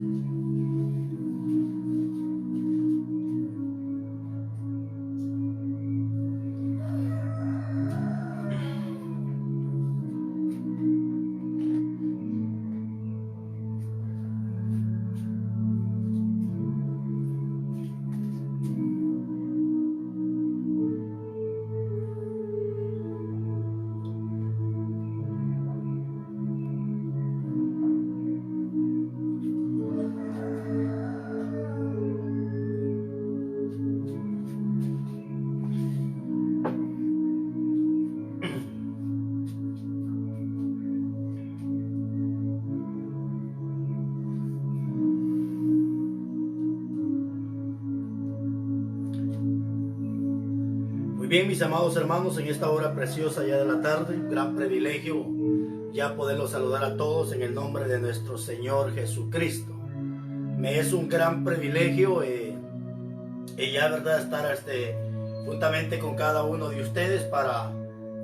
Bien, mis amados hermanos, en esta hora preciosa ya de la tarde, gran privilegio ya poderlos saludar a todos en el nombre de nuestro Señor Jesucristo. Me es un gran privilegio ya verdad estar juntamente con cada uno de ustedes para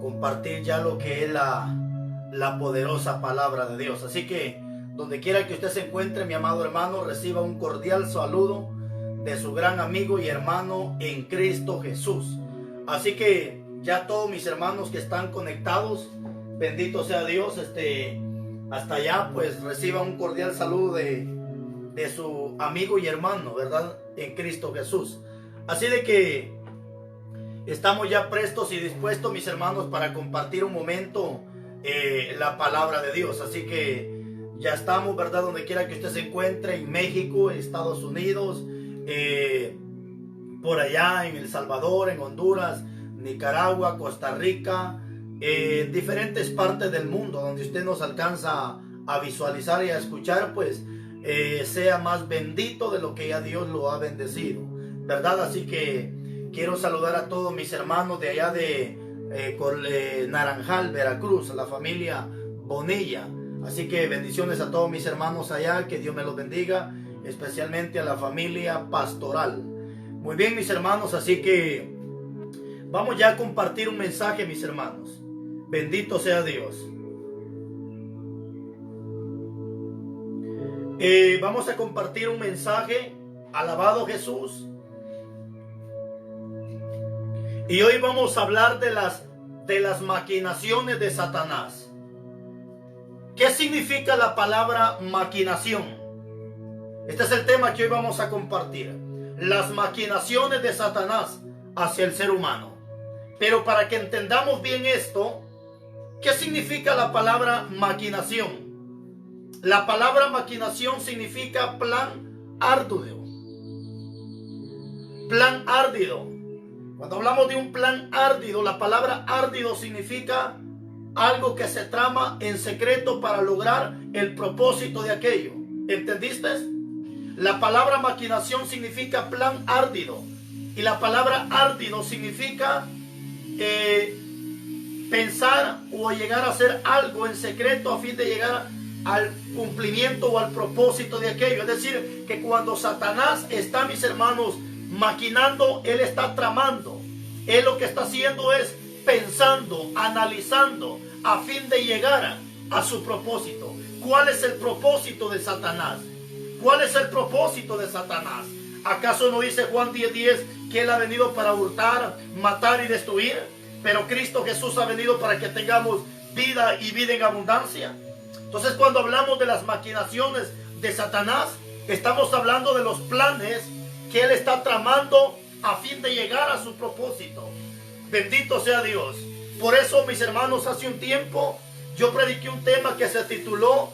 compartir ya lo que es la poderosa palabra de Dios. Así que donde quiera que usted se encuentre, mi amado hermano, reciba un cordial saludo de su gran amigo y hermano en Cristo Jesús. Así que ya todos mis hermanos que están conectados, bendito sea Dios, hasta allá pues reciba un cordial saludo de su amigo y hermano, ¿verdad? En Cristo Jesús. Así de que estamos ya prestos y dispuestos, mis hermanos, para compartir un momento la palabra de Dios. Así que ya estamos, ¿verdad? Donde quiera que usted se encuentre, en México, en Estados Unidos, por allá en El Salvador, en Honduras, Nicaragua, Costa Rica, diferentes partes del mundo donde usted nos alcanza a visualizar y a escuchar, pues sea más bendito de lo que ya Dios lo ha bendecido, ¿verdad? Así que quiero saludar a todos mis hermanos de allá de Naranjal, Veracruz, a la familia Bonilla. Así que bendiciones a todos mis hermanos allá, que Dios me los bendiga, especialmente a la familia Pastoral. Muy bien, mis hermanos, así que vamos ya a compartir un mensaje, mis hermanos. Bendito sea Dios. Vamos a compartir un mensaje. Alabado Jesús. Y hoy vamos a hablar de las maquinaciones de Satanás. ¿Qué significa la palabra maquinación? Este es el tema que hoy vamos a compartir. Las maquinaciones de Satanás hacia el ser humano. Pero para que entendamos bien esto, ¿qué significa la palabra maquinación? La palabra maquinación significa plan arduo. Plan arduo. Cuando hablamos de un plan arduo, la palabra arduo significa algo que se trama en secreto para lograr el propósito de aquello. ¿Entendiste? La palabra maquinación significa plan arduo. Y la palabra arduo significa pensar o llegar a hacer algo en secreto a fin de llegar al cumplimiento o al propósito de aquello. Es decir, que cuando Satanás está, mis hermanos, maquinando, él está tramando. Él lo que está haciendo es pensando, analizando a fin de llegar a su propósito. ¿Cuál es el propósito de Satanás? ¿Cuál es el propósito de Satanás? ¿Acaso no dice Juan 10:10 que él ha venido para hurtar, matar y destruir? Pero Cristo Jesús ha venido para que tengamos vida y vida en abundancia. Entonces, cuando hablamos de las maquinaciones de Satanás, estamos hablando de los planes que él está tramando a fin de llegar a su propósito. Bendito sea Dios. Por eso, mis hermanos, hace un tiempo yo prediqué un tema que se tituló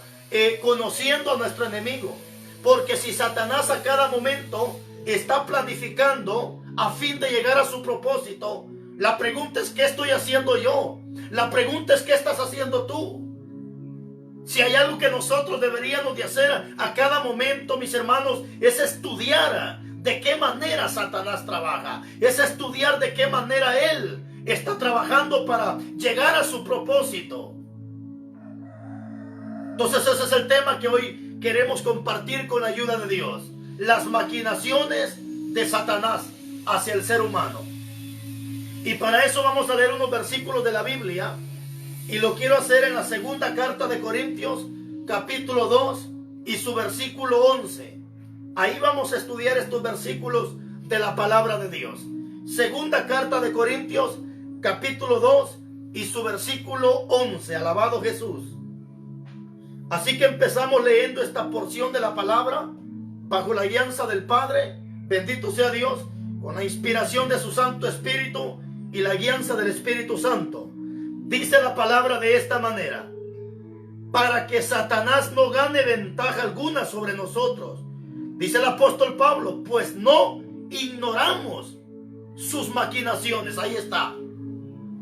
Conociendo a nuestro enemigo. Porque si Satanás a cada momento está planificando a fin de llegar a su propósito, la pregunta es ¿qué estoy haciendo yo? La pregunta es ¿qué estás haciendo tú? Si hay algo que nosotros deberíamos de hacer a cada momento, mis hermanos, es estudiar de qué manera Satanás trabaja. Es estudiar de qué manera él está trabajando para llegar a su propósito. Entonces ese es el tema que hoy queremos compartir con la ayuda de Dios. Las maquinaciones de Satanás hacia el ser humano. Y para eso vamos a leer unos versículos de la Biblia. Y lo quiero hacer en la segunda carta de Corintios, capítulo 2, y su versículo 11. Ahí vamos a estudiar estos versículos de la palabra de Dios. Segunda carta de Corintios, capítulo 2 y su versículo 11. Alabado Jesús. Así que empezamos leyendo esta porción de la palabra bajo la guianza del Padre, bendito sea Dios, con la inspiración de su Santo Espíritu y la guianza del Espíritu Santo. Dice la palabra de esta manera: para que Satanás no gane ventaja alguna sobre nosotros. Dice el apóstol Pablo, pues no ignoramos sus maquinaciones. Ahí está.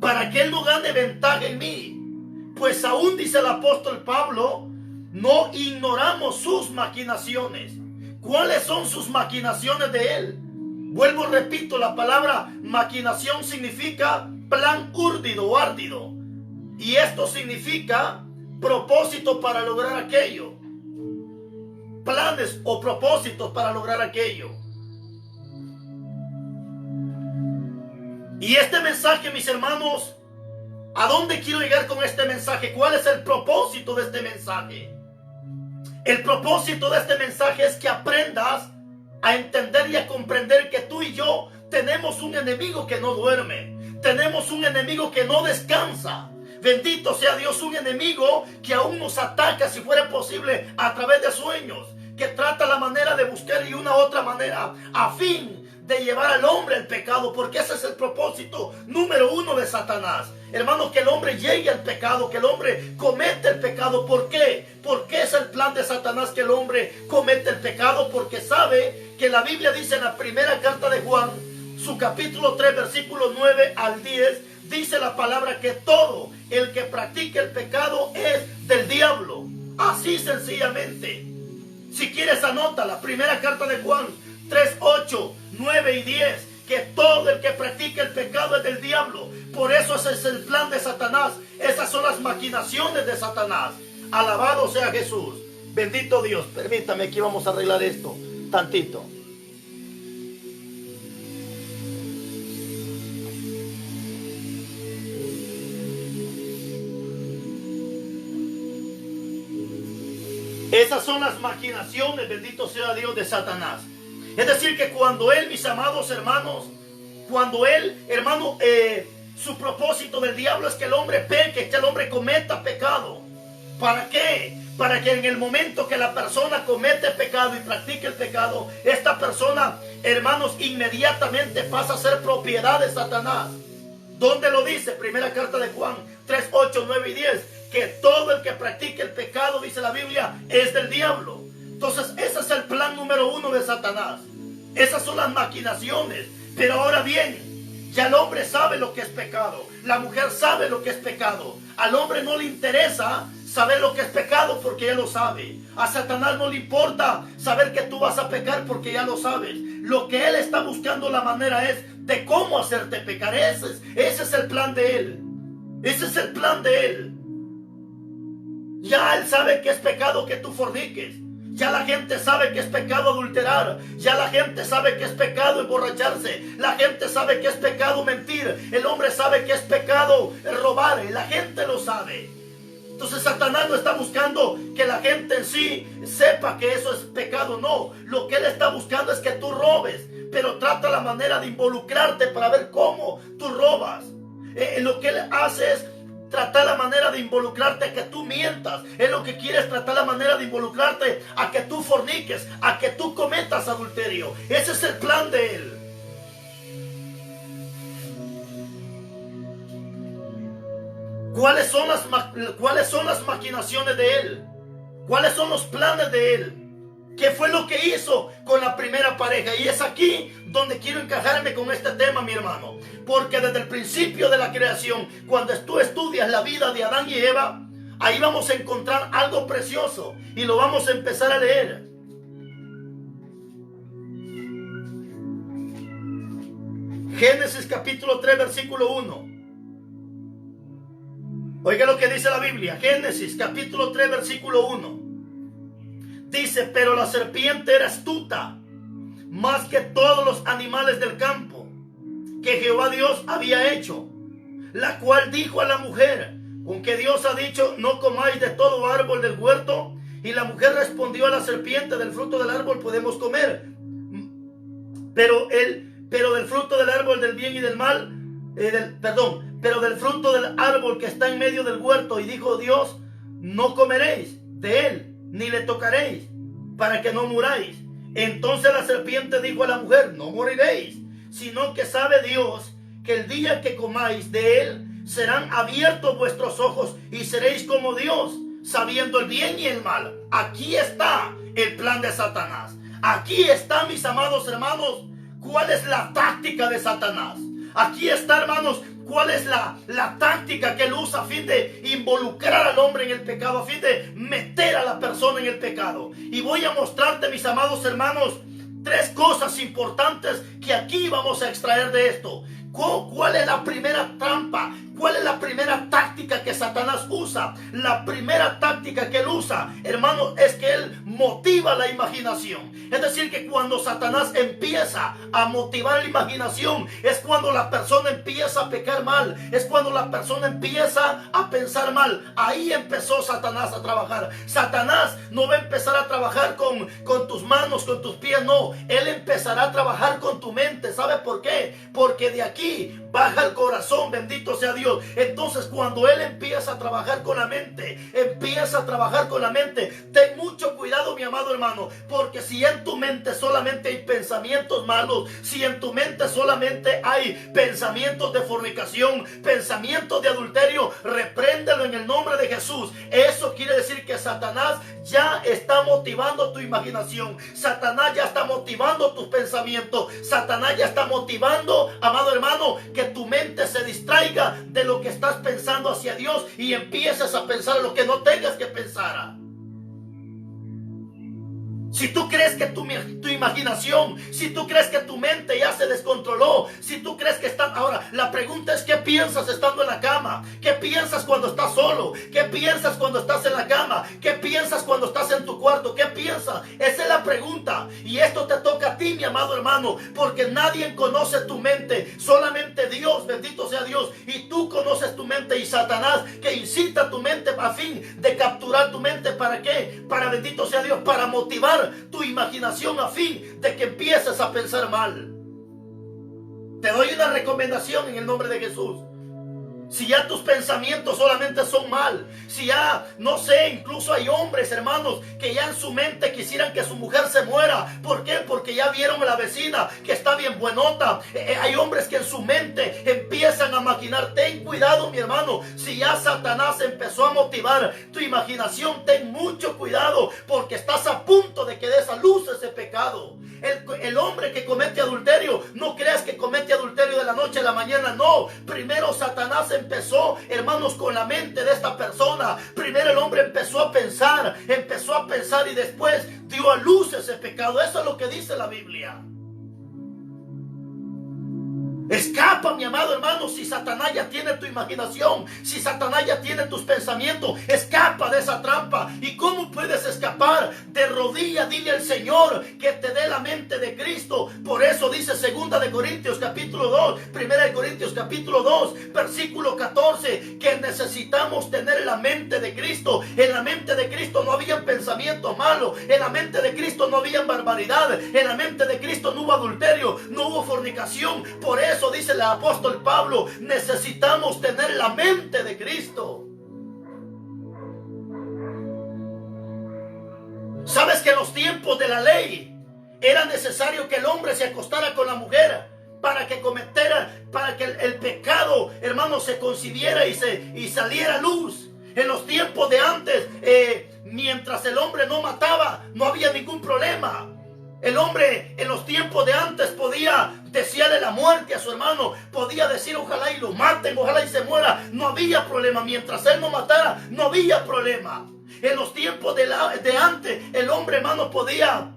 Para que él no gane ventaja en mí. Pues aún dice el apóstol Pablo, no ignoramos sus maquinaciones. ¿Cuáles son sus maquinaciones de él? Vuelvo, repito, la palabra maquinación significa plan úrdido o árdido. Y esto significa propósito para lograr aquello. Planes o propósitos para lograr aquello. Y este mensaje, mis hermanos, ¿a dónde quiero llegar con este mensaje? ¿Cuál es el propósito de este mensaje? El propósito de este mensaje es que aprendas a entender y a comprender que tú y yo tenemos un enemigo que no duerme. Tenemos un enemigo que no descansa. Bendito sea Dios, un enemigo que aún nos ataca, si fuera posible, a través de sueños, que trata la manera de buscar y una otra manera a fin de llevar al hombre al pecado, porque ese es el propósito número uno de Satanás. Hermanos, que el hombre llegue al pecado, que el hombre cometa el pecado. ¿Por qué? Porque es el plan de Satanás que el hombre cometa el pecado, porque sabe que la Biblia dice en la primera carta de Juan, su capítulo 3, versículos 9 al 10, dice la palabra que todo el que practique el pecado es del diablo. Así sencillamente. Si quieres, anota la primera carta de Juan 3, 8, 9 y 10, que todo el que practique el pecado es del diablo. Por eso ese es el plan de Satanás. Esas son las maquinaciones de Satanás. Alabado sea Jesús. Bendito Dios. Permítame, aquí vamos a arreglar esto tantito. Esas son las maquinaciones, bendito sea Dios, de Satanás. Es decir, que cuando él, mis amados hermanos, cuando él, hermano, su propósito del diablo es que el hombre peque, que el hombre cometa pecado. ¿Para qué? Para que en el momento que la persona comete pecado y practique el pecado, esta persona, hermanos, inmediatamente pasa a ser propiedad de Satanás. ¿Dónde lo dice? Primera carta de Juan 3, 8, 9 y 10. Que todo el que practique el pecado, dice la Biblia, es del diablo. Entonces ese es el plan número uno de Satanás. Esas son las maquinaciones. Pero ahora bien, ya el hombre sabe lo que es pecado. La mujer sabe lo que es pecado. Al hombre no le interesa saber lo que es pecado porque ya lo sabe. A Satanás no le importa saber que tú vas a pecar porque ya lo sabes. Lo que él está buscando la manera es de cómo hacerte pecar. Ese es el plan de él. Ese es el plan de él. Ya él sabe que es pecado que tú forniques. Ya la gente sabe que es pecado adulterar. Ya la gente sabe que es pecado emborracharse. La gente sabe que es pecado mentir. El hombre sabe que es pecado robar. La gente lo sabe. Entonces Satanás no está buscando que la gente en sí sepa que eso es pecado. No, lo que él está buscando es que tú robes. Pero trata la manera de involucrarte para ver cómo tú robas. Lo que él hace es tratar la manera de involucrarte a que tú mientas. Es lo que quieres, tratar la manera de involucrarte a que tú forniques, a que tú cometas adulterio. Ese es el plan de él. ¿Cuáles son las maquinaciones de él? ¿Cuáles son los planes de él? ¿Qué fue lo que hizo con la primera pareja? Y es aquí donde quiero encajarme con este tema, mi hermano. Porque desde el principio de la creación, cuando tú estudias la vida de Adán y Eva, ahí vamos a encontrar algo precioso. Y lo vamos a empezar a leer. Génesis capítulo 3, versículo 1. Oiga lo que dice la Biblia. Génesis capítulo 3, versículo 1. Dice, pero la serpiente era astuta, más que todos los animales del campo que Jehová Dios había hecho, la cual dijo a la mujer, con que Dios ha dicho, no comáis de todo árbol del huerto. Y la mujer respondió a la serpiente: del fruto del árbol podemos comer, pero del fruto del árbol del bien y del mal, pero del fruto del árbol que está en medio del huerto. Y dijo Dios: no comeréis de él, ni le tocaréis, para que no muráis. Entonces la serpiente dijo a la mujer: no moriréis, sino que sabe Dios que el día que comáis de él, serán abiertos vuestros ojos y seréis como Dios, sabiendo el bien y el mal. Aquí está el plan de Satanás. Aquí está, mis amados hermanos, cuál es la táctica de Satanás. Aquí está, hermanos, cuál es la táctica que él usa a fin de involucrar al hombre en el pecado, a fin de meter a la persona en el pecado. Y voy a mostrarte, mis amados hermanos, tres cosas importantes que aquí vamos a extraer de esto. ¿Cuál es la primera trampa? ¿Cuál es la primera táctica que Satanás usa? La primera táctica que él usa, hermanos, es que él motiva la imaginación. Es decir, que cuando Satanás empieza a motivar la imaginación, es cuando la persona empieza a pecar mal, es cuando la persona empieza a pensar mal. Ahí empezó Satanás a trabajar. Satanás no va a empezar a trabajar con tus manos, con tus pies, no. Él empezará a trabajar con tu mente. ¿Sabe por qué? Porque de aquí baja el corazón, bendito sea Dios. Entonces, cuando él empieza a trabajar con la mente, ten mucho cuidado, mi amado hermano, porque si en tu mente solamente hay pensamientos malos, si en tu mente solamente hay pensamientos de fornicación, pensamientos de adulterio, repréndelo en el nombre de Jesús. Eso quiere decir que Satanás ya está motivando tu imaginación, Satanás ya está motivando tus pensamientos, Satanás ya está motivando, amado hermano, que tu mente se distraiga de lo que estás pensando hacia Dios y empieces a pensar lo que no tengas que pensar. Si tú crees que tu imaginación, si tú crees que tu mente ya se descontroló, si tú crees que están... Ahora, la pregunta es: ¿qué piensas estando en la cama? ¿Qué piensas cuando estás solo? ¿Qué piensas cuando estás en la cama? ¿Qué piensas cuando estás en tu cuarto? ¿Qué piensas? Esa es la pregunta. Y esto te toca a ti, mi amado hermano, porque nadie conoce tu mente, solamente Dios, bendito sea Dios. Y tú conoces tu mente, y Satanás, que incita tu mente a fin de capturar tu mente. ¿Para qué? Para, bendito sea Dios, para motivar tu imaginación a fin de que empieces a pensar mal. Te doy una recomendación en el nombre de Jesús. Si ya tus pensamientos solamente son mal, si ya, no sé, incluso hay hombres, hermanos, que ya en su mente quisieran que su mujer se muera. ¿Por qué? Porque ya vieron a la vecina que está bien buenota. Hay hombres que en su mente empiezan a maquinar. Ten cuidado, mi hermano. Si ya Satanás empezó a motivar tu imaginación, ten mucho cuidado, porque estás a punto de que des a luz ese pecado. El hombre que comete adulterio, no creas que comete adulterio de la noche a la mañana, no. Primero Satanás empezó, hermanos, con la mente de esta persona. Primero el hombre empezó a pensar y después dio a luz ese pecado. Eso es lo que dice la Biblia. Escapa, mi amado hermano, si Satanás ya tiene tu imaginación, si Satanás ya tiene tus pensamientos, escapa de esa trampa. ¿Y cómo puedes escapar? De rodillas, dile al Señor que te dé la mente de Cristo. Por eso dice 2 de Corintios capítulo 2, 1 de Corintios capítulo 2, versículo 14, que necesitamos tener la mente de Cristo. En la mente de Cristo no había pensamientos malos, en la mente de Cristo no había barbaridad, en la mente de Cristo no hubo adulterio, no hubo fornicación. Por eso dice el apóstol Pablo, necesitamos tener la mente de Cristo. ¿Sabes que en los tiempos de la ley era necesario que el hombre se acostara con la mujer para que el pecado, hermano, se concibiera y saliera a luz? En los tiempos de antes, mientras el hombre no mataba, no había ningún problema. El hombre en los tiempos de antes podía desearle la muerte a su hermano, podía decir ojalá y lo maten, ojalá y se muera, no había problema. Mientras él no matara, no había problema. En los tiempos de antes, el hombre, hermano, podía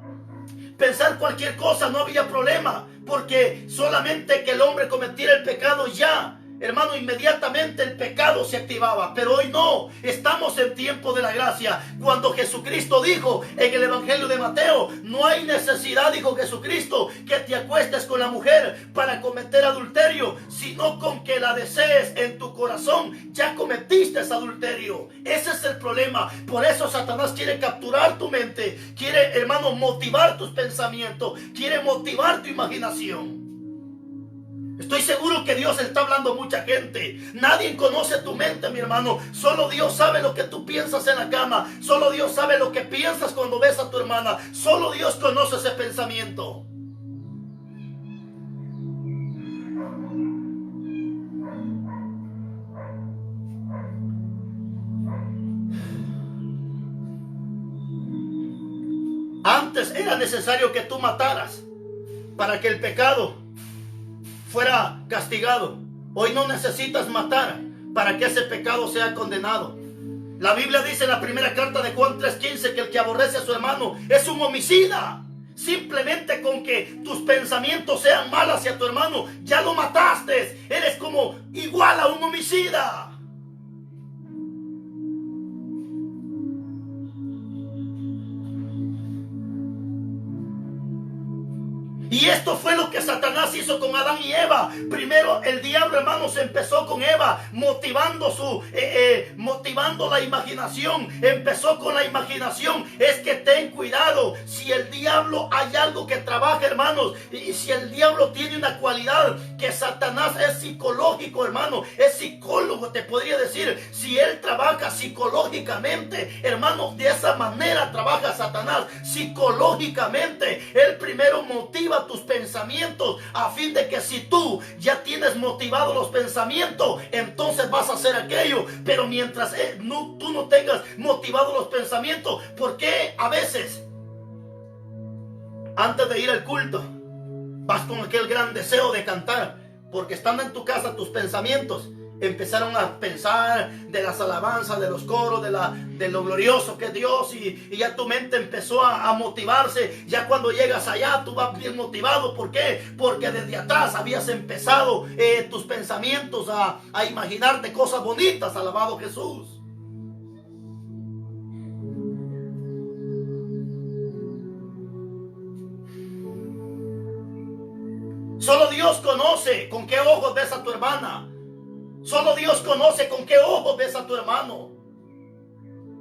pensar cualquier cosa, no había problema, porque solamente que el hombre cometiera el pecado ya, hermano, inmediatamente el pecado se activaba. Pero hoy no, estamos en tiempo de la gracia. Cuando Jesucristo dijo en el Evangelio de Mateo, no hay necesidad, dijo Jesucristo, que te acuestes con la mujer para cometer adulterio, sino con que la desees en tu corazón, ya cometiste adulterio. Ese es el problema. Por eso Satanás quiere capturar tu mente, quiere, hermano, motivar tus pensamientos, quiere motivar tu imaginación. Estoy seguro que Dios está hablando a mucha gente. Nadie conoce tu mente, mi hermano. Solo Dios sabe lo que tú piensas en la cama. Solo Dios sabe lo que piensas cuando ves a tu hermana. Solo Dios conoce ese pensamiento. Antes era necesario que tú mataras para que el pecado fuera castigado. Hoy no necesitas matar para que ese pecado sea condenado. La Biblia dice en la primera carta de Juan 3:15 que el que aborrece a su hermano es un homicida. Simplemente con que tus pensamientos sean malos hacia tu hermano, ya lo mataste. Eres como igual a un homicida. Y esto fue lo que Satanás hizo con Adán y Eva. Primero el diablo, hermanos, empezó con Eva, motivando la imaginación. Empezó con la imaginación. Es que ten cuidado. Si el diablo hay algo que trabaja, hermanos, y si el diablo tiene una cualidad, que Satanás es psicológico, hermano, es psicólogo, te podría decir. Si él trabaja psicológicamente, hermano, de esa manera trabaja Satanás, psicológicamente. Él primero motiva tus pensamientos a fin de que si tú ya tienes motivados los pensamientos, entonces vas a hacer aquello. Pero mientras tú no tengas motivados los pensamientos, ¿por qué a veces antes de ir al culto vas con aquel gran deseo de cantar? Porque estando en tu casa tus pensamientos empezaron a pensar de las alabanzas, de los coros, de lo glorioso que es Dios, y ya tu mente empezó a motivarse. Ya cuando llegas allá tú vas bien motivado. ¿Por qué? Porque desde atrás habías empezado tus pensamientos a imaginarte cosas bonitas. Alabado Jesús. Solo Dios conoce con qué ojos ves a tu hermana. Solo Dios conoce con qué ojos ves a tu hermano.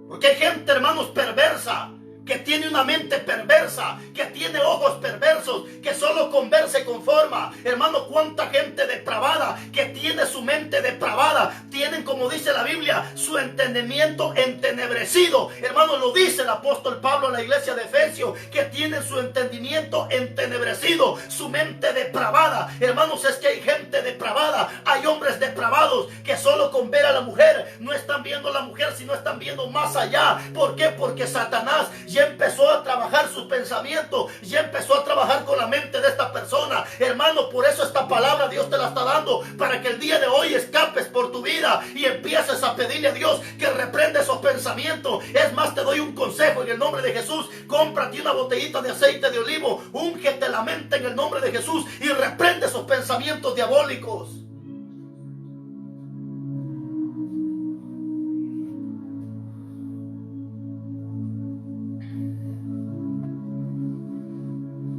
Porque hay gente, hermanos, perversa, que tiene una mente perversa, que tiene ojos perversos, que solo con ver se conforma. Hermano, cuánta gente depravada que tiene su mente depravada, tienen, como dice la Biblia, su entendimiento entenebrecido. Hermano, lo dice el apóstol Pablo en la iglesia de Efesios, que tienen su entendimiento entenebrecido, su mente depravada. Hermanos, es que hay gente depravada, hay hombres depravados que solo con ver a la mujer no están viendo a la mujer, sino están viendo más allá. ¿Por qué? Porque Satanás ya empezó a trabajar sus pensamientos, ya empezó a trabajar con la mente de esta persona. Hermano, por eso esta palabra Dios te la está dando, para que el día de hoy escapes por tu vida y empieces a pedirle a Dios que reprenda esos pensamientos. Es más, te doy un consejo en el nombre de Jesús: cómprate una botellita de aceite de olivo, úngete la mente en el nombre de Jesús y reprende esos pensamientos diabólicos.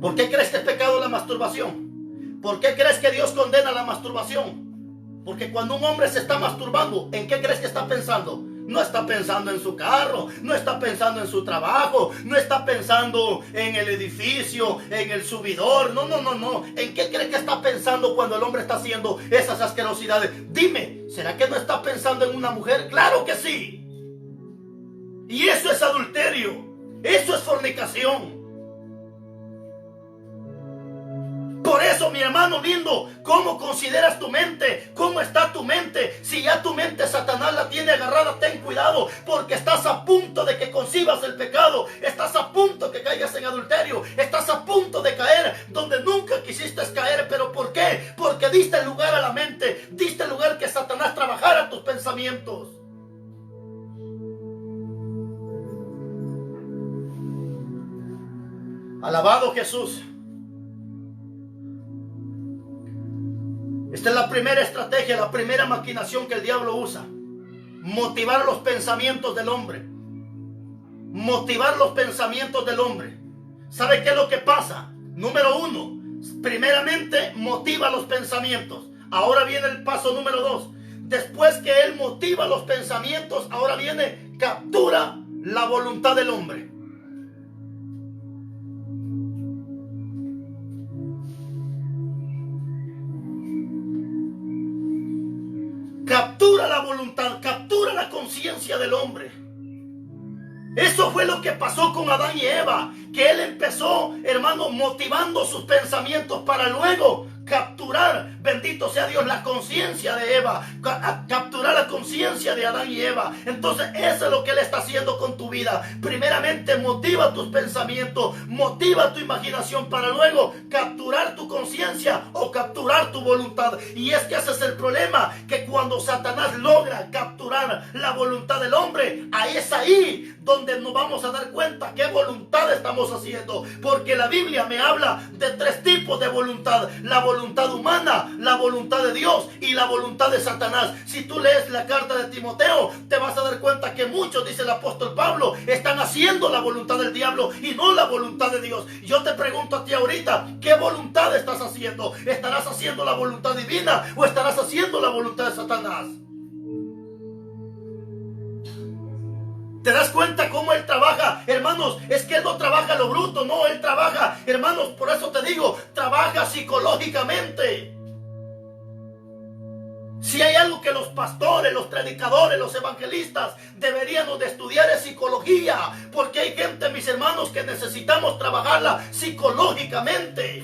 ¿Por qué crees que es pecado la masturbación? ¿Por qué crees que Dios condena la masturbación? Porque cuando un hombre se está masturbando, ¿en qué crees que está pensando? No está pensando en su carro, no está pensando en su trabajo, no está pensando en el edificio, en el subidor. No. ¿En qué crees que está pensando cuando el hombre está haciendo esas asquerosidades? Dime, ¿será que no está pensando en una mujer? ¡Claro que sí! Y eso es adulterio, eso es fornicación. Por eso, mi hermano lindo, ¿cómo consideras tu mente? ¿Cómo está tu mente? Si ya tu mente Satanás la tiene agarrada, ten cuidado, porque estás a punto de que concibas el pecado. Estás a punto de que caigas en adulterio. Estás a punto de caer donde nunca quisiste caer. ¿Pero por qué? Porque diste lugar a la mente, diste lugar que Satanás trabajara tus pensamientos. Alabado Jesús. Esta es la primera estrategia, la primera maquinación que el diablo usa. Motivar los pensamientos del hombre. Motivar los pensamientos del hombre. ¿Sabe qué es lo que pasa? Número uno, primeramente motiva los pensamientos. Ahora viene el paso número dos. Después que él motiva los pensamientos, ahora viene, captura la voluntad del hombre. Captura la voluntad, captura la conciencia del hombre. Eso fue lo que pasó con Adán y Eva, que él empezó, hermano, motivando sus pensamientos para luego capturar, bendito sea Dios, la conciencia de Eva, capturar la conciencia de Adán y Eva. Entonces eso es lo que él está haciendo con tu vida. Primeramente motiva tus pensamientos, motiva tu imaginación para luego capturar tu conciencia o capturar tu voluntad. Y es que ese es el problema, que cuando Satanás logra capturar la voluntad del hombre, ahí es ahí donde nos vamos a dar cuenta qué voluntad estamos haciendo. Porque la Biblia me habla de tres tipos de voluntad: la voluntad humana, la voluntad de Dios y la voluntad de Satanás. Si tú lees la carta de Timoteo, te vas a dar cuenta que muchos, dice el apóstol Pablo, están haciendo la voluntad del diablo y no la voluntad de Dios. Yo te pregunto a ti ahorita, ¿qué voluntad estás haciendo? ¿Estarás haciendo la voluntad divina o estarás haciendo la voluntad de Satanás? ¿Te das cuenta cómo él trabaja? Hermanos, es que él no trabaja lo bruto, no, él trabaja, hermanos, por eso te digo, trabaja psicológicamente. Si hay algo que los pastores, los predicadores, los evangelistas deberíamos de estudiar es psicología, porque hay gente, mis hermanos, que necesitamos trabajarla psicológicamente.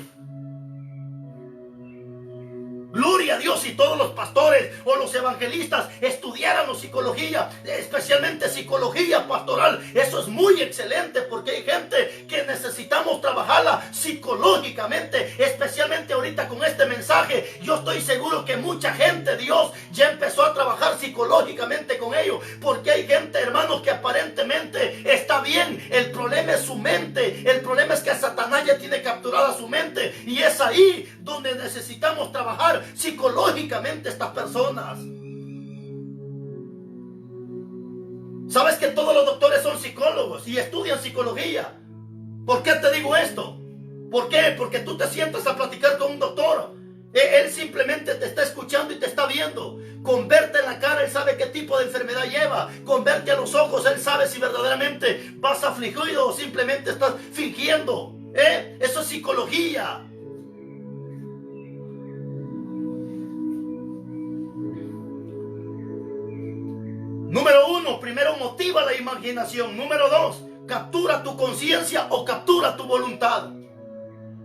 Gloria a Dios, si todos los pastores o los evangelistas estudiaran psicología, especialmente psicología pastoral, eso es muy excelente, porque hay gente que necesitamos trabajarla psicológicamente, especialmente ahorita con este mensaje. Yo estoy seguro que mucha gente, Dios ya empezó a trabajar psicológicamente con ellos, porque hay gente, hermanos, que aparentemente está bien. El problema es su mente, el problema es que Satanás ya tiene capturada su mente, y es ahí donde necesitamos trabajar psicológicamente estas personas. ¿Sabes que todos los doctores son psicólogos y estudian psicología? ¿Por qué te digo esto? ¿Por qué? Porque tú te sientas a platicar con un doctor. Él simplemente te está escuchando y te está viendo. Con verte en la cara, él sabe qué tipo de enfermedad lleva. Con verte a los ojos, él sabe si verdaderamente vas afligido o simplemente estás fingiendo. Eso es psicología. Número uno, primero motiva la imaginación. Número dos, captura tu conciencia o captura tu voluntad.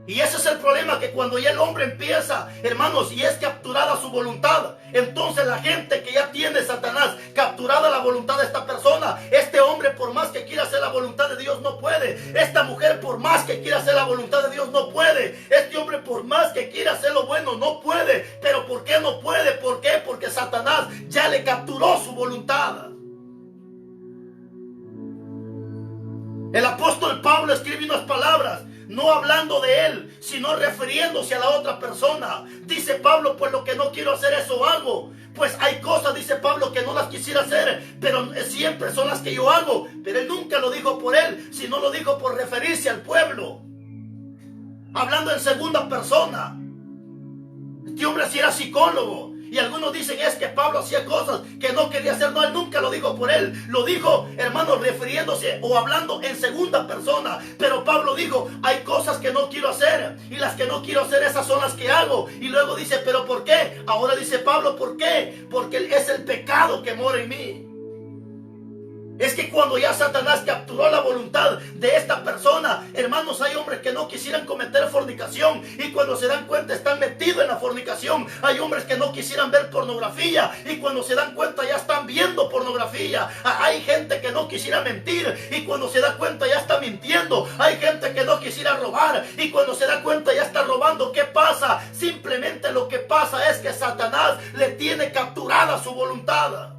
Y ese es el problema, que cuando ya el hombre empieza, hermanos, y es capturada su voluntad, entonces la gente que ya tiene Satanás capturada la voluntad de esta persona, este hombre por más que quiera hacer la voluntad de Dios no puede. Esta mujer por más que quiera hacer la voluntad de Dios no puede. Este hombre por más que quiera hacer lo bueno no puede. ¿Pero por qué no puede? ¿Por qué? Porque Satanás ya le capturó su voluntad. El apóstol Pablo escribe unas palabras, no hablando de él, sino refiriéndose a la otra persona. Dice Pablo, pues lo que no quiero hacer, eso hago. Pues hay cosas, dice Pablo, que no las quisiera hacer, pero siempre son las que yo hago. Pero él nunca lo dijo por él, sino lo dijo por referirse al pueblo. Hablando en segunda persona. Este hombre sí era psicólogo. Y algunos dicen es que Pablo hacía cosas que no quería hacer. No, él nunca lo dijo por él. Lo dijo, hermano, refiriéndose o hablando en segunda persona. Pero Pablo dijo, hay cosas que no quiero hacer. Y las que no quiero hacer, esas son las que hago. Y luego dice, ¿pero por qué? Ahora dice Pablo, ¿por qué? Porque es el pecado que mora en mí. Es que cuando ya Satanás capturó la voluntad de esta persona, hermanos, hay hombres que no quisieran cometer fornicación y cuando se dan cuenta están metidos en la fornicación. Hay hombres que no quisieran ver pornografía y cuando se dan cuenta ya están viendo pornografía. Hay gente que no quisiera mentir y cuando se da cuenta ya está mintiendo. Hay gente que no quisiera robar y cuando se da cuenta ya está robando. ¿Qué pasa? Simplemente lo que pasa es que Satanás le tiene capturada su voluntad.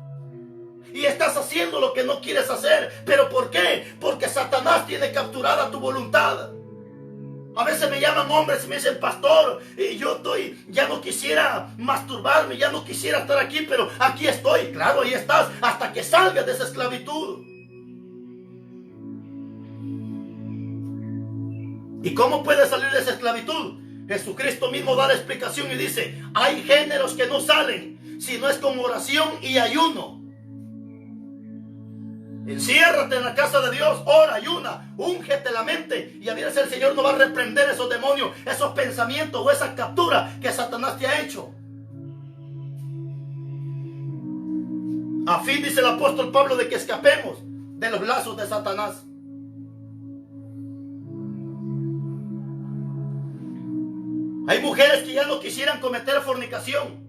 Y estás haciendo lo que no quieres hacer. ¿Pero por qué? Porque Satanás tiene capturada tu voluntad. A veces me llaman hombres y me dicen, pastor, ya no quisiera masturbarme, ya no quisiera estar aquí, pero aquí estoy. Claro, ahí estás, hasta que salgas de esa esclavitud. ¿Y cómo puedes salir de esa esclavitud? Jesucristo mismo da la explicación y dice, hay géneros que no salen, si no es con oración y ayuno. Enciérrate en la casa de Dios, ora, ayuna, úngete la mente y a veces el Señor no va a reprender esos demonios, esos pensamientos o esa captura que Satanás te ha hecho. A fin, dice el apóstol Pablo, de que escapemos de los lazos de Satanás. Hay mujeres que ya no quisieran cometer fornicación.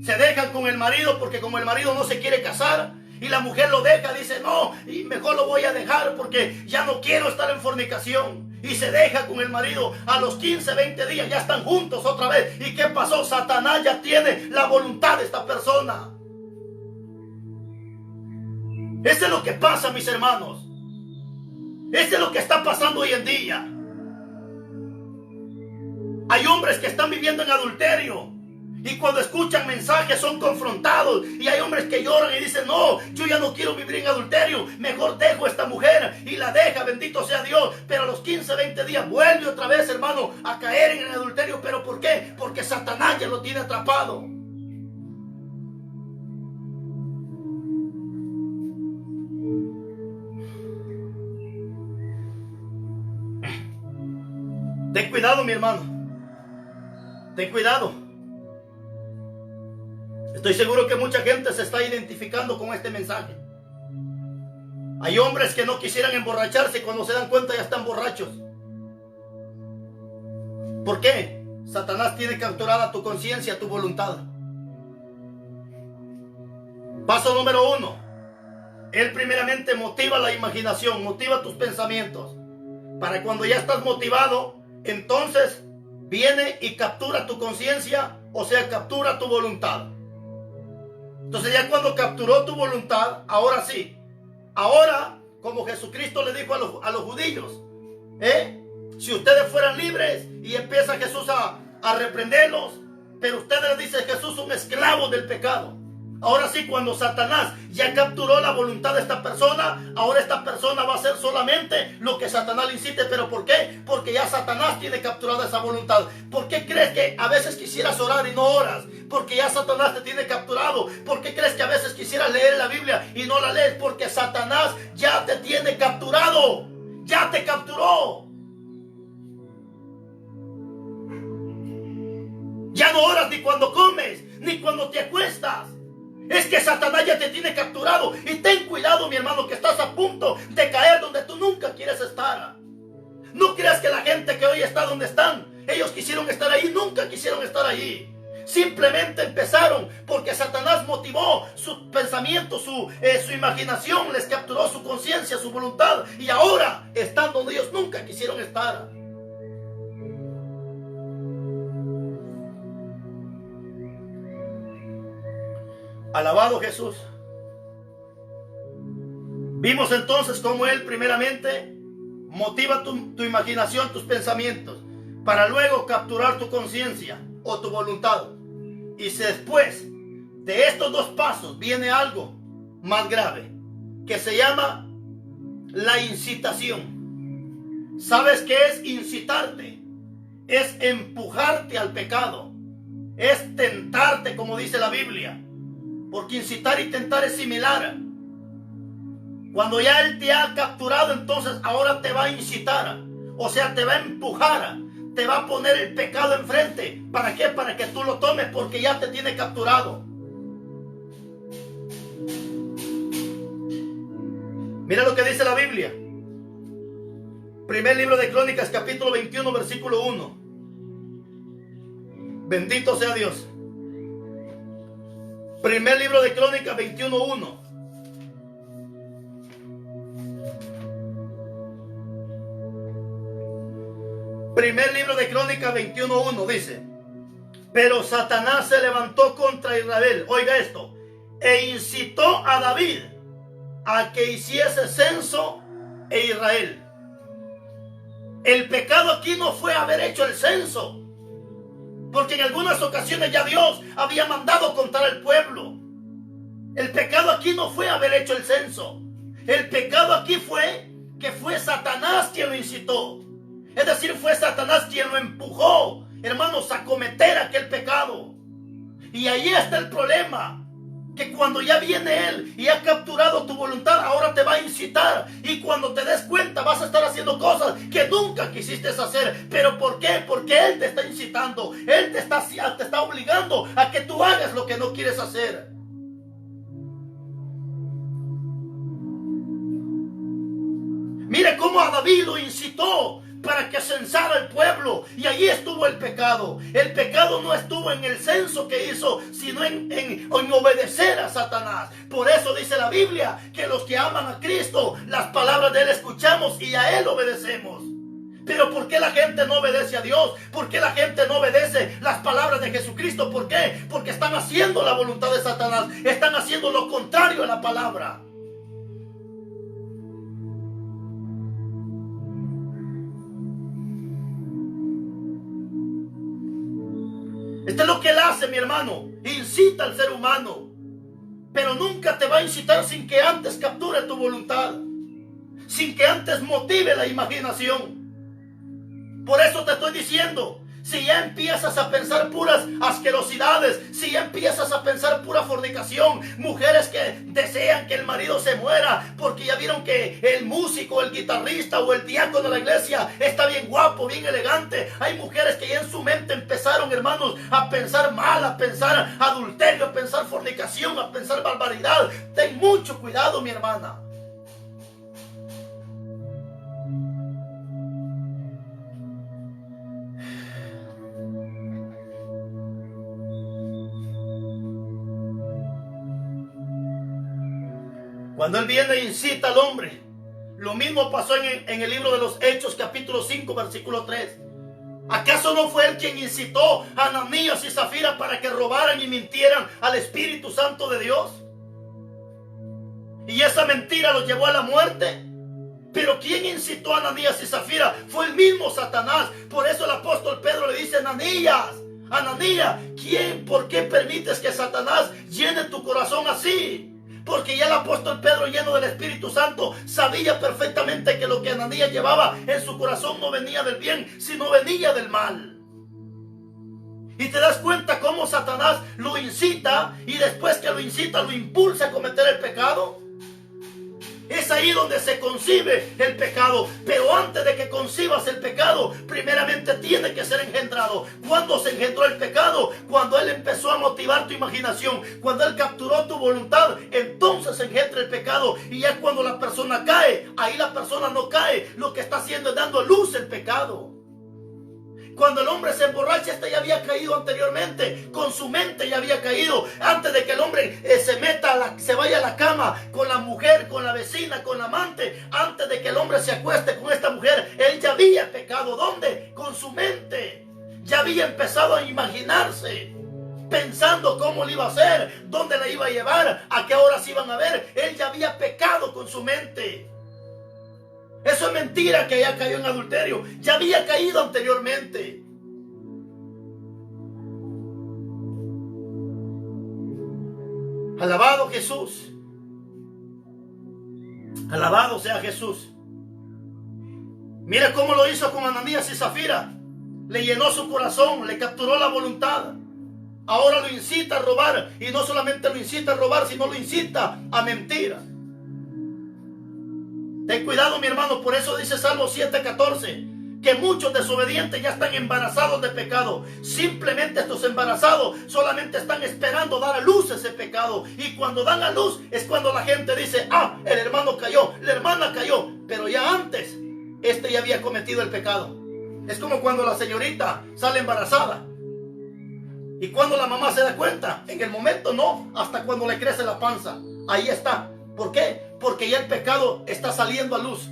Se dejan con el marido porque como el marido no se quiere casar y la mujer lo deja, dice no, y mejor lo voy a dejar porque ya no quiero estar en fornicación. Y se deja con el marido. A los 15, 20 días ya están juntos otra vez. ¿Y qué pasó? Satanás ya tiene la voluntad de esta persona. Eso es lo que pasa, mis hermanos. Eso es lo que está pasando hoy en día. Hay hombres que están viviendo en adulterio y cuando escuchan mensajes son confrontados. Y hay hombres que lloran y dicen, no, yo ya no quiero vivir en adulterio, mejor dejo a esta mujer. Y la deja, bendito sea Dios. Pero a los 15, 20 días vuelve otra vez, hermano, a caer en el adulterio. ¿Pero por qué? Porque Satanás ya lo tiene atrapado. Ten cuidado, mi hermano. Ten cuidado. Estoy seguro que mucha gente se está identificando con este mensaje. Hay hombres que no quisieran emborracharse y cuando se dan cuenta ya están borrachos. ¿Por qué? Satanás tiene capturada tu conciencia, tu voluntad. Paso número 1. Él primeramente motiva la imaginación, motiva tus pensamientos. Para cuando ya estás motivado, entonces viene y captura tu conciencia, o sea, captura tu voluntad. Entonces ya cuando capturó tu voluntad, ahora sí, ahora como Jesucristo le dijo a los judíos, si ustedes fueran libres, y empieza Jesús a reprenderlos, pero ustedes le dicen Jesús son esclavos del pecado. Ahora sí, cuando Satanás ya capturó la voluntad de esta persona, ahora esta persona va a hacer solamente lo que Satanás le incite. ¿Pero por qué? Porque ya Satanás tiene capturada esa voluntad. ¿Por qué crees que a veces quisieras orar y no oras? Porque ya Satanás te tiene capturado. ¿Por qué crees que a veces quisieras leer la Biblia y no la lees? Porque Satanás ya te tiene capturado. Ya te capturó. Ya no oras ni cuando comes, ni cuando te acuestas. Es que Satanás ya te tiene capturado. Y ten cuidado, mi hermano, que estás a punto de caer donde tú nunca quieres estar. No creas que la gente que hoy está donde están, ellos quisieron estar ahí, nunca quisieron estar ahí. Simplemente empezaron porque Satanás motivó su pensamiento, su imaginación, les capturó su conciencia, su voluntad. Y ahora están donde ellos nunca quisieron estar. Alabado Jesús. Vimos entonces cómo Él primeramente motiva tu imaginación, tus pensamientos, para luego capturar tu conciencia o tu voluntad. Y si después de estos dos pasos viene algo más grave, que se llama la incitación. ¿Sabes qué es incitarte? Es empujarte al pecado. Es tentarte, como dice la Biblia. Porque incitar y tentar es similar. Cuando ya Él te ha capturado, entonces ahora te va a incitar. O sea, te va a empujar. Te va a poner el pecado enfrente. ¿Para qué? Para que tú lo tomes, porque ya te tiene capturado. Mira lo que dice la Biblia. Primer libro de Crónicas, capítulo 21, versículo 1. Bendito sea Dios. Primer libro de Crónicas 21:1. Primer libro de Crónicas 21:1 dice: pero Satanás se levantó contra Israel, oiga esto, e incitó a David a que hiciese censo en Israel. El pecado aquí no fue haber hecho el censo, porque en algunas ocasiones ya Dios había mandado contar al pueblo. El pecado aquí no fue haber hecho el censo. El pecado aquí fue que fue Satanás quien lo incitó. Es decir, fue Satanás quien lo empujó, hermanos, a cometer aquel pecado. Y ahí está el problema, que cuando ya viene Él y ha capturado tu voluntad, ahora te va a incitar. Y cuando te des cuenta vas a estar haciendo cosas que nunca quisiste hacer. ¿Pero por qué? Porque Él te está incitando. Él te está obligando a que tú hagas lo que no quieres hacer. Mire cómo a David lo incitó para que censara al pueblo, y allí estuvo el pecado. El pecado no estuvo en el censo que hizo, sino en obedecer a Satanás. Por eso dice la Biblia que los que aman a Cristo, las palabras de Él escuchamos y a Él obedecemos. Pero ¿por qué la gente no obedece a Dios? ¿Por qué la gente no obedece las palabras de Jesucristo? ¿Por qué? Porque están haciendo la voluntad de Satanás, están haciendo lo contrario a la palabra. Esto es lo que Él hace, mi hermano. Incita al ser humano. Pero nunca te va a incitar sin que antes capture tu voluntad. Sin que antes motive la imaginación. Por eso te estoy diciendo, si ya empiezas a pensar puras asquerosidades, si ya empiezas a pensar pura fornicación, mujeres que desean que el marido se muera porque ya vieron que el músico, el guitarrista o el diácono de la iglesia está bien guapo, bien elegante. Hay mujeres que ya en su mente empezaron, hermanos, a pensar mal, a pensar adulterio, a pensar fornicación, a pensar barbaridad. Ten mucho cuidado, mi hermana. Cuando Él viene e incita al hombre, lo mismo pasó en el libro de los Hechos, capítulo 5, versículo 3. ¿Acaso no fue Él quien incitó a Ananías y Zafira para que robaran y mintieran al Espíritu Santo de Dios? Y esa mentira los llevó a la muerte. Pero ¿quién incitó a Ananías y Zafira? Fue el mismo Satanás. Por eso el apóstol Pedro le dice: Ananías, ¿por qué permites que Satanás llene tu corazón así? Porque ya el apóstol Pedro, lleno del Espíritu Santo, sabía perfectamente que lo que Ananías llevaba en su corazón no venía del bien, sino venía del mal. Y te das cuenta cómo Satanás lo incita, y después que lo incita, lo impulsa a cometer el pecado. Es ahí donde se concibe el pecado. Pero antes de que concibas el pecado, primeramente tiene que ser engendrado. ¿Cuándo se engendró el pecado? Cuando Él empezó a motivar tu imaginación, cuando Él capturó tu voluntad, entonces se engendra el pecado. Y ya cuando la persona cae, ahí la persona no cae, lo que está haciendo es dando a luz el pecado. Cuando el hombre se emborracha, este ya había caído anteriormente, con su mente ya había caído. Antes de que el hombre se vaya a la cama con la mujer, con la vecina, con la amante, antes de que el hombre se acueste con esta mujer, él ya había pecado. ¿Dónde? Con su mente. Ya había empezado a imaginarse, pensando cómo le iba a hacer, dónde la iba a llevar, a qué horas iban a ver. Él ya había pecado con su mente. Eso es mentira que ella cayó en adulterio. Ya había caído anteriormente. Alabado Jesús. Alabado sea Jesús. Mira cómo lo hizo con Ananías y Zafira. Le llenó su corazón, le capturó la voluntad. Ahora lo incita a robar. Y no solamente lo incita a robar, sino lo incita a mentir. Ten cuidado, mi hermano. Por eso dice Salmo 7:14, que muchos desobedientes ya están embarazados de pecado. Simplemente estos embarazados solamente están esperando dar a luz ese pecado. Y cuando dan a luz es cuando la gente dice: el hermano cayó, la hermana cayó. Pero ya antes, ya había cometido el pecado. Es como cuando la señorita sale embarazada. Y cuando la mamá se da cuenta, en el momento no, hasta cuando le crece la panza. Ahí está. ¿Por qué? Porque ya el pecado está saliendo a luz.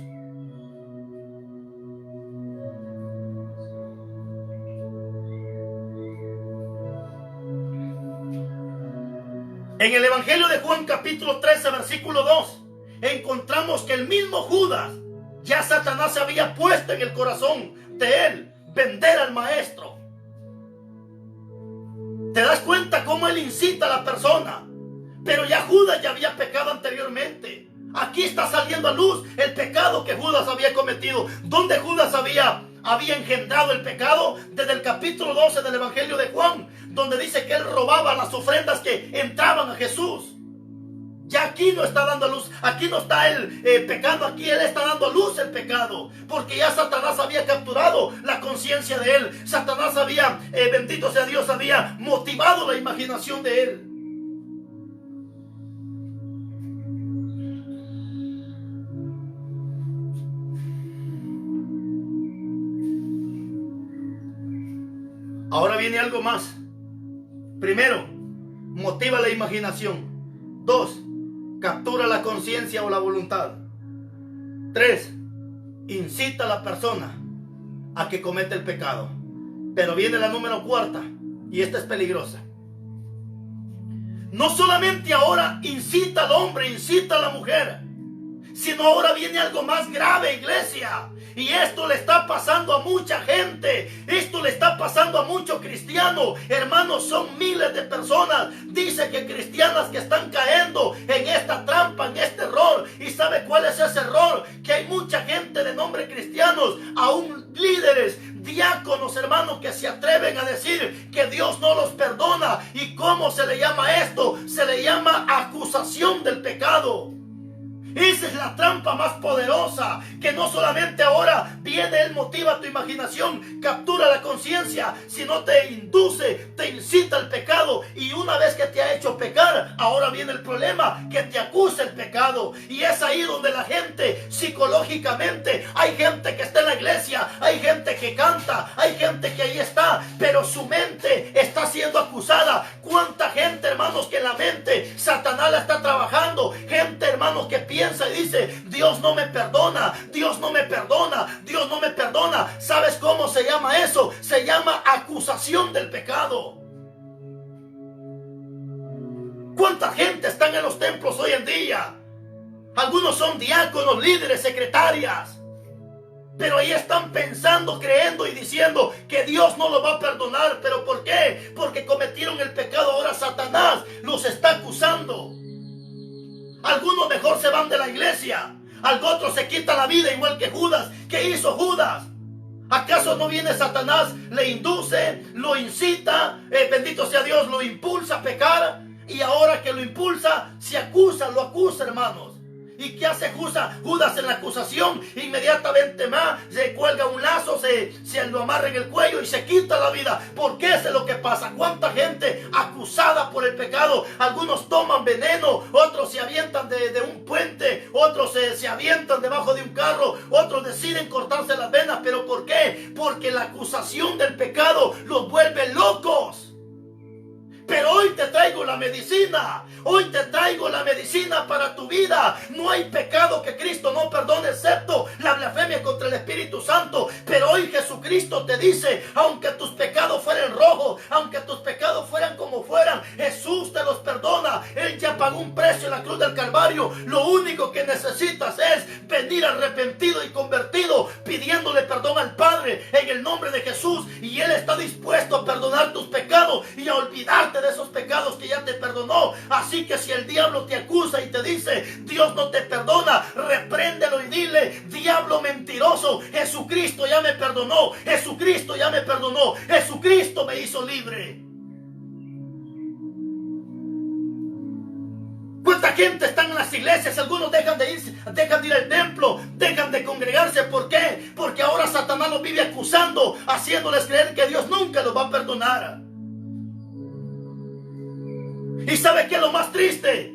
En el Evangelio de Juan capítulo 13 versículo 2 encontramos que el mismo Judas Ya Satanás se había puesto en el corazón de él vender al maestro. ¿Te das cuenta cómo él incita a la persona? Pero ya Judas ya había pecado anteriormente. Aquí está saliendo a luz el pecado que Judas había cometido. ¿Dónde Judas había engendrado el pecado? Desde el capítulo 12 del Evangelio de Juan, donde dice que él robaba las ofrendas que entraban a Jesús. Ya aquí no está dando a luz, aquí no está él pecando, aquí él está dando a luz el pecado, porque ya Satanás había capturado la conciencia de él. Satanás había, bendito sea Dios, había motivado la imaginación de él. Ahora viene algo más. Primero, motiva la imaginación. 2, captura la conciencia o la voluntad. 3, incita a la persona a que cometa el pecado. Pero viene la número 4, y esta es peligrosa. No solamente ahora incita al hombre, incita a la mujer, sino ahora viene algo más grave, iglesia. Y esto le está pasando a mucha gente. Esto le está pasando a muchos cristianos. Hermanos, son miles de personas. Dice que cristianas que están cayendo en esta trampa, en este error. ¿Y sabe cuál es ese error? Que hay mucha gente de nombre cristianos, aún líderes, diáconos, hermanos, que se atreven a decir que Dios no los perdona. ¿Y cómo se le llama esto? Se le llama acusación del pecado. Esa es la trampa más poderosa, que no solamente ahora viene, él motiva tu imaginación, captura la conciencia, sino te induce, te incita al pecado. Y una vez que te ha hecho pecar, ahora viene el problema, que te acusa el pecado. Y es ahí donde la gente, psicológicamente, hay gente que está en la iglesia, hay gente que canta, hay gente que ahí está, pero su mente está siendo acusada. ¿Cuánta gente, hermanos, que en la mente Satanás la está trabajando? Gente, hermanos, que piensa y dice: Dios no me perdona, Dios no me perdona, Dios no me perdona. ¿Sabes cómo se llama eso? Se llama acusación del pecado. ¿Cuánta gente están en los templos hoy en día? Algunos son diáconos, líderes, secretarias, pero ahí están pensando, creyendo y diciendo que Dios no los va a perdonar. ¿Pero por qué? Porque cometieron el pecado. Ahora Satanás los está acusando. Algunos mejor se van de la iglesia, otros se quitan la vida, igual que Judas. ¿Qué hizo Judas? ¿Acaso no viene Satanás, le induce, lo incita, bendito sea Dios, lo impulsa a pecar? Y ahora que lo impulsa, lo acusa, hermanos. ¿Y qué hace Judas en la acusación? Inmediatamente más se cuelga un lazo, se lo amarra en el cuello y se quita la vida. ¿Por qué? Es lo que pasa. ¿Cuánta gente acusada por el pecado? Algunos toman veneno, otros se avientan de un puente, otros se avientan debajo de un carro, otros deciden cortarse las venas. ¿Pero por qué? Porque la acusación del pecado los vuelve locos. Pero hoy te traigo la medicina. Hoy te traigo la medicina para tu vida. No hay pecado que Cristo no perdone, excepto la blasfemia contra el Espíritu Santo. Pero hoy Jesucristo te dice: aunque tus pecados fueran rojos, aunque tus pecados fueran como fueran, Jesús te los perdona. Él ya pagó un precio en la cruz del Calvario. Lo único que necesitas es venir arrepentido y convertido, pidiéndole perdón al Padre en el nombre de Jesús. Y Él está dispuesto a perdonar tus pecados y a olvidarte de esos pecados que ya te perdonó. Así que si el diablo te acusa y te dice: Dios no te perdona, repréndelo y dile: diablo mentiroso, Jesucristo ya me perdonó, Jesucristo ya me perdonó, Jesucristo me hizo libre. ¿Cuánta gente está en las iglesias? Algunos dejan de ir al templo, dejan de congregarse. ¿Por qué? Porque ahora Satanás los vive acusando, haciéndoles creer que Dios nunca los va a perdonar. ¿Y sabe qué es lo más triste?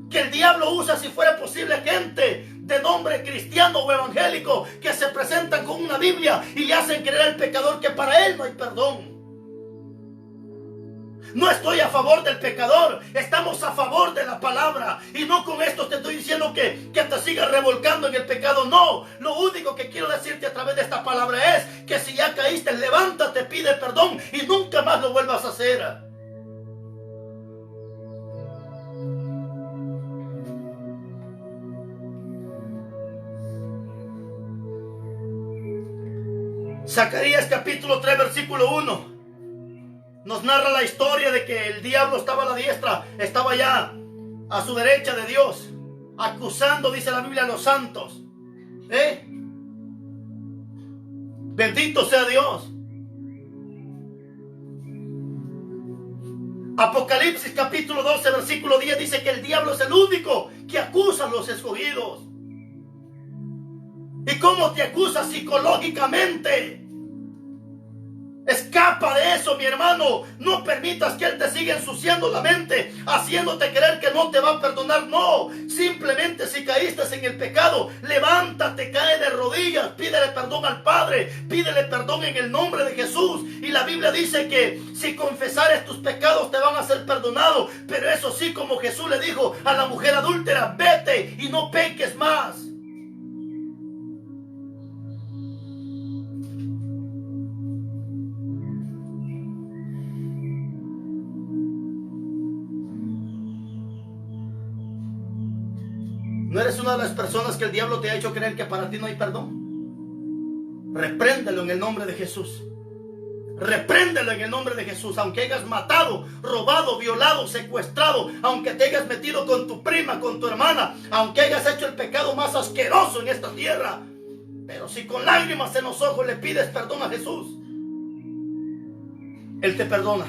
Que el diablo usa, si fuera posible, gente de nombre cristiano o evangélico que se presentan con una Biblia y le hacen creer al pecador que para él no hay perdón. No estoy a favor del pecador, estamos a favor de la palabra. Y no con esto te estoy diciendo que te sigas revolcando en el pecado. No, lo único que quiero decirte a través de esta palabra es que si ya caíste, levántate, pide perdón y nunca más lo vuelvas a hacer. Zacarías capítulo 3 versículo 1 nos narra la historia de que el diablo estaba a la diestra, estaba ya a su derecha de Dios, acusando, dice la Biblia, a los santos. Bendito sea Dios. Apocalipsis capítulo 12 versículo 10 dice que el diablo es el único que acusa a los escogidos. ¿Y cómo te acusa? Psicológicamente. Escapa de eso, mi hermano. No permitas que él te siga ensuciando la mente, haciéndote creer que no te va a perdonar. No, simplemente si caíste en el pecado, levántate, cae de rodillas, pídele perdón al Padre, pídele perdón en el nombre de Jesús. Y la Biblia dice que si confesares tus pecados te van a ser perdonados. Pero eso sí, como Jesús le dijo a la mujer adúltera, vete y no peques más. ¿No eres una de las personas que el diablo te ha hecho creer que para ti no hay perdón? Repréndelo en el nombre de Jesús. Repréndelo en el nombre de Jesús. Aunque hayas matado, robado, violado, secuestrado, aunque te hayas metido con tu prima, con tu hermana, aunque hayas hecho el pecado más asqueroso en esta tierra, pero si con lágrimas en los ojos le pides perdón a Jesús, Él te perdona.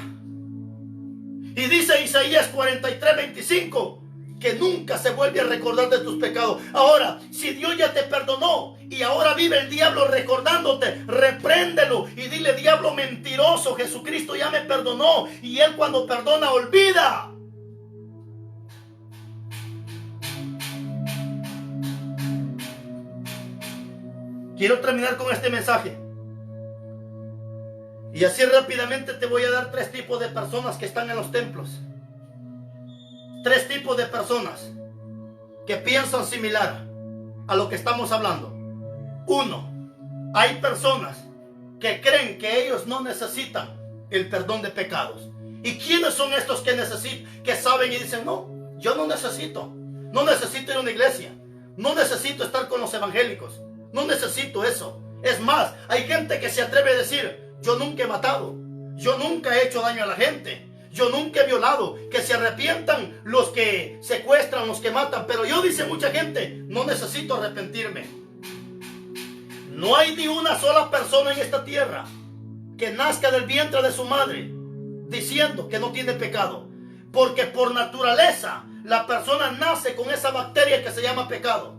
Y dice Isaías 43:25 que nunca se vuelve a recordar de tus pecados. Ahora, si Dios ya te perdonó y ahora vive el diablo recordándote, repréndelo y dile: diablo mentiroso, Jesucristo ya me perdonó. Y Él, cuando perdona, olvida. Quiero terminar con este mensaje. Y así rápidamente te voy a dar 3 tipos de personas que están en los templos. 3 tipos de personas que piensan similar a lo que estamos hablando. 1. Hay personas que creen que ellos no necesitan el perdón de pecados. ¿Y quiénes son estos que necesitan, que saben y dicen: no, yo no necesito ir a una iglesia, no necesito estar con los evangélicos, no necesito eso? Es más, hay gente que se atreve a decir: yo nunca he matado, yo nunca he hecho daño a la gente, yo nunca he violado. Que se arrepientan los que secuestran, los que matan. Pero yo, dice mucha gente, no necesito arrepentirme. No hay ni una sola persona en esta tierra que nazca del vientre de su madre diciendo que no tiene pecado. Porque por naturaleza la persona nace con esa bacteria que se llama pecado.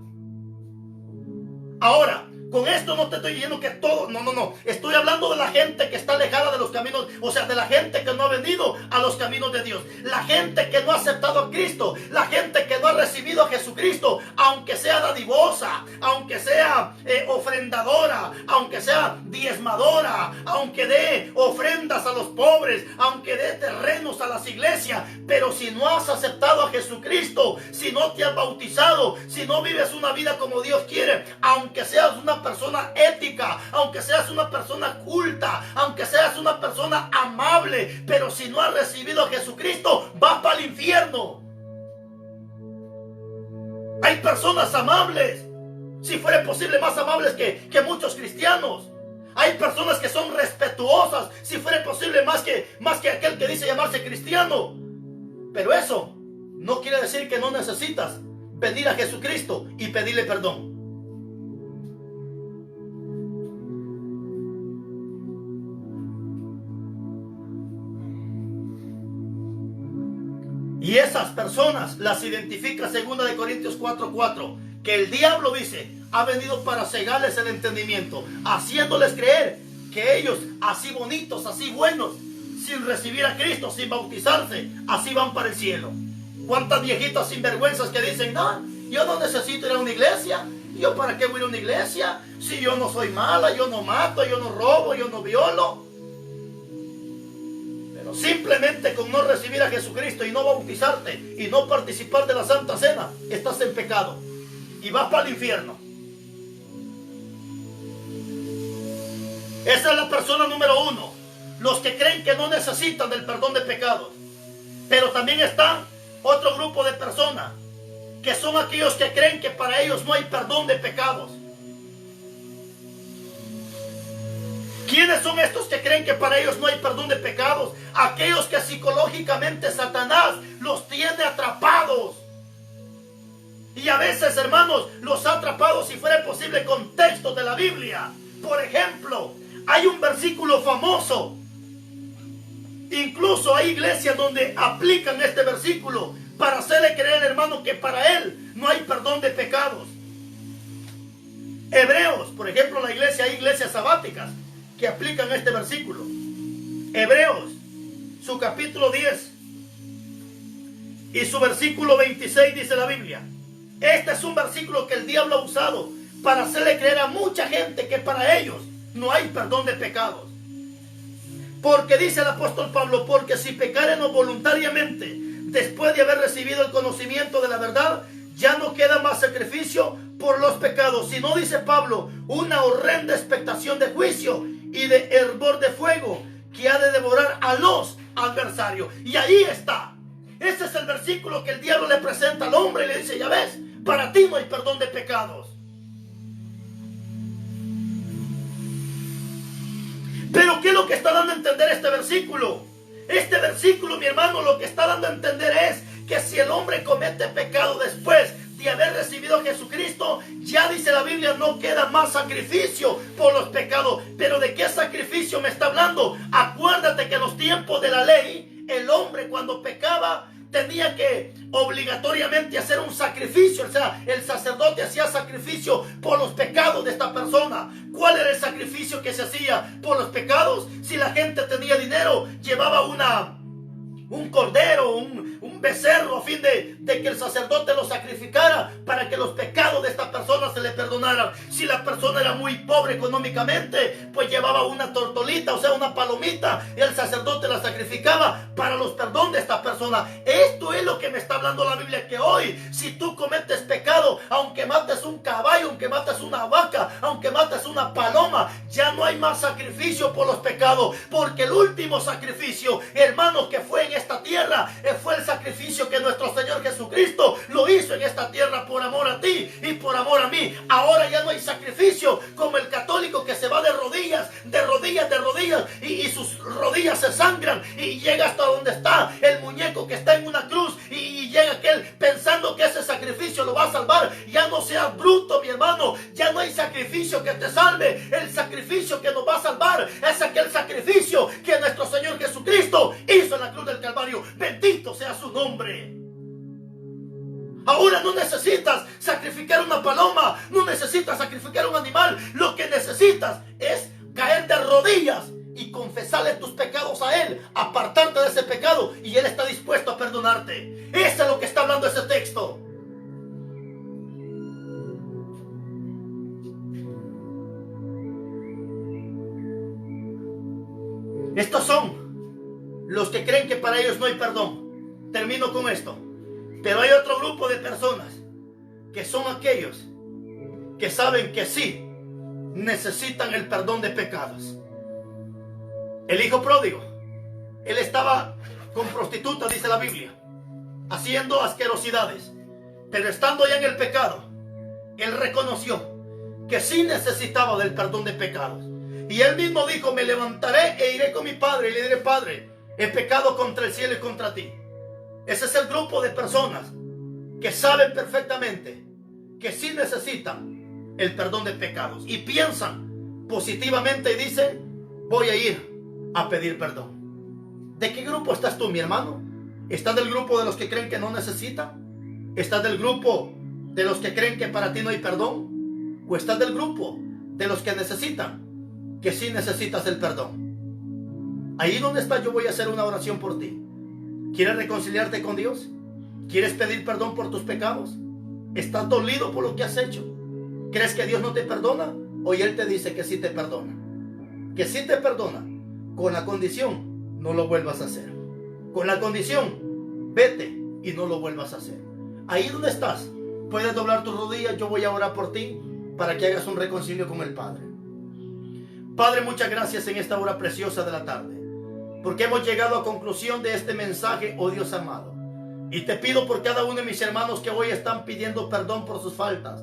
Ahora, con esto no te estoy diciendo que todo, no. Estoy hablando de la gente que está alejada de los caminos, o sea, de la gente que no ha venido a los caminos de Dios. La gente que no ha aceptado a Cristo, la gente que no ha recibido a Jesucristo, aunque sea dadivosa, aunque sea ofrendadora, aunque sea diezmadora, aunque dé ofrendas a los pobres, aunque dé terrenos a las iglesias. Pero si no has aceptado a Jesucristo, si no te has bautizado, si no vives una vida como Dios quiere, aunque seas una persona ética, aunque seas una persona culta, aunque seas una persona amable, pero si no has recibido a Jesucristo, vas para el infierno. Hay personas amables, si fuera posible más amables que muchos cristianos. Hay personas que son respetuosas, si fuera posible más que aquel que dice llamarse cristiano. Pero eso no quiere decir que no necesitas venir a Jesucristo y pedirle perdón. Y esas personas las identifica 2 de Corintios 4:4, que el diablo dice: ha venido para cegarles el entendimiento, haciéndoles creer que ellos, así bonitos, así buenos, sin recibir a Cristo, sin bautizarse, así van para el cielo. ¿Cuántas viejitas sinvergüenzas que dicen: no, yo no necesito ir a una iglesia, yo para qué voy a ir a una iglesia, si yo no soy mala, yo no mato, yo no robo, yo no violo? Simplemente con no recibir a Jesucristo y no bautizarte y no participar de la Santa Cena, estás en pecado y vas para el infierno. Esa es la persona número 1. Los que creen que no necesitan del perdón de pecados. Pero también está otro grupo de personas que son aquellos que creen que para ellos no hay perdón de pecados. ¿Quiénes son estos que creen que para ellos no hay perdón de pecados? Aquellos que psicológicamente Satanás los tiene atrapados. Y a veces, hermanos, los ha atrapado, si fuera posible, con textos de la Biblia. Por ejemplo, hay un versículo famoso. Incluso hay iglesias donde aplican este versículo para hacerle creer, hermano, que para él no hay perdón de pecados. Hebreos, por ejemplo, hay iglesias sabáticas que aplican este versículo. Hebreos, su capítulo 10 y su versículo 26 dice la Biblia. Este es un versículo que el diablo ha usado para hacerle creer a mucha gente que para ellos no hay perdón de pecados. Porque dice el apóstol Pablo, porque si pecáremos voluntariamente después de haber recibido el conocimiento de la verdad, ya no queda más sacrificio por los pecados, sino, dice Pablo, una horrenda expectación de juicio y de hervor de fuego que ha de devorar a los adversarios. Y ahí está. Ese es el versículo que el diablo le presenta al hombre y le dice, ya ves, para ti no hay perdón de pecados. Pero ¿qué es lo que está dando a entender este versículo? Este versículo, mi hermano, lo que está dando a entender es que si el hombre comete pecado después de haber recibido a Jesucristo, ya dice la Biblia, no queda más sacrificio por los pecados. Pero ¿de qué sacrificio me está hablando? Acuérdate que en los tiempos de la ley, el hombre cuando pecaba tenía que obligatoriamente hacer un sacrificio. O sea, el sacerdote hacía sacrificio por los pecados de esta persona. ¿Cuál era el sacrificio que se hacía por los pecados? Si la gente tenía dinero, llevaba un cordero, un becerro, a fin de que el sacerdote lo sacrificara para que los pecados de esta persona se le perdonaran. Si la persona era muy pobre económicamente, pues llevaba una tortolita, o sea, una palomita, y el sacerdote la sacrificaba para los perdón de esta persona. Esto es lo que me está hablando la Biblia, que hoy, si tú cometes pecado, aunque mates un caballo, aunque mates una vaca, aunque mates una paloma, ya no hay más sacrificio por los pecados, porque el último sacrificio, hermanos, que fue en esta tierra, fue el sacrificio que nuestro Señor Jesucristo lo hizo en esta tierra por amor a ti y por amor a mí. Ahora ya no hay sacrificio como el católico que se va de rodillas, y sus rodillas se sangran y llega hasta donde está el muñeco que está en una cruz y llega aquel pensando que ese sacrificio lo va a salvar. Ya no seas bruto, mi hermano, ya no hay sacrificio que te salve. El sacrificio que nos va a salvar es aquel sacrificio que nuestro Señor Jesucristo hizo en la cruz del Calvario. Bendito sea su nombre. Ahora no necesitas sacrificar una paloma, no necesitas sacrificar un animal. Lo que necesitas es caer de rodillas y confesarle tus pecados a Él, apartarte de ese pecado, y Él está dispuesto a perdonarte. Eso es lo que está hablando ese texto. Estos son los que creen que para ellos no hay perdón. Termino con esto. Pero hay otro grupo de personas que son aquellos que saben que sí necesitan el perdón de pecados. El hijo pródigo, él estaba con prostitutas, dice la Biblia, haciendo asquerosidades, pero estando ya en el pecado, él reconoció que sí necesitaba del perdón de pecados. Y él mismo dijo, me levantaré e iré con mi padre y le diré, Padre, he pecado contra el cielo y contra ti. Ese es el grupo de personas que saben perfectamente que sí necesitan el perdón de pecados y piensan positivamente y dicen, voy a ir a pedir perdón. ¿De qué grupo estás tú, mi hermano? ¿Estás del grupo de los que creen que no necesitan? ¿Estás del grupo de los que creen que para ti no hay perdón? ¿O estás del grupo de los que necesitan, que sí necesitas el perdón? Ahí donde estás, yo voy a hacer una oración por ti. ¿Quieres reconciliarte con Dios? ¿Quieres pedir perdón por tus pecados? ¿Estás dolido por lo que has hecho? ¿Crees que Dios no te perdona? Hoy Él te dice que sí te perdona. Que sí te perdona, con la condición, no lo vuelvas a hacer. Con la condición, vete y no lo vuelvas a hacer. Ahí donde estás, puedes doblar tus rodillas. Yo voy a orar por ti para que hagas un reconcilio con el Padre. Padre, muchas gracias en esta hora preciosa de la tarde, porque hemos llegado a conclusión de este mensaje, oh Dios amado. Y te pido por cada uno de mis hermanos que hoy están pidiendo perdón por sus faltas,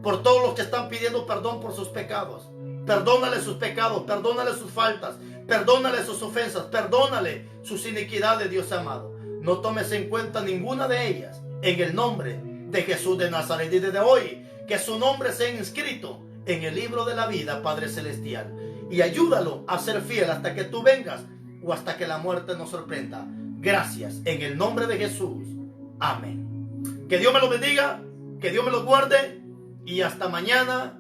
por todos los que están pidiendo perdón por sus pecados. Perdónale sus pecados, perdónale sus faltas, perdónale sus ofensas, perdónale sus iniquidades, Dios amado. No tomes en cuenta ninguna de ellas. En el nombre de Jesús de Nazaret, y desde hoy, que su nombre sea inscrito en el libro de la vida, Padre Celestial. Y ayúdalo a ser fiel hasta que tú vengas o hasta que la muerte nos sorprenda. Gracias, en el nombre de Jesús. Amén. Que Dios me lo bendiga, que Dios me lo guarde y hasta mañana,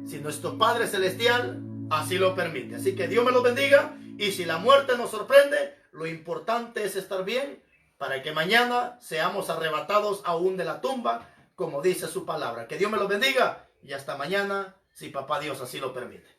si nuestro Padre Celestial así lo permite. Así que Dios me lo bendiga, y si la muerte nos sorprende, lo importante es estar bien para que mañana seamos arrebatados aún de la tumba, como dice su palabra. Que Dios me lo bendiga y hasta mañana, si Papá Dios así lo permite.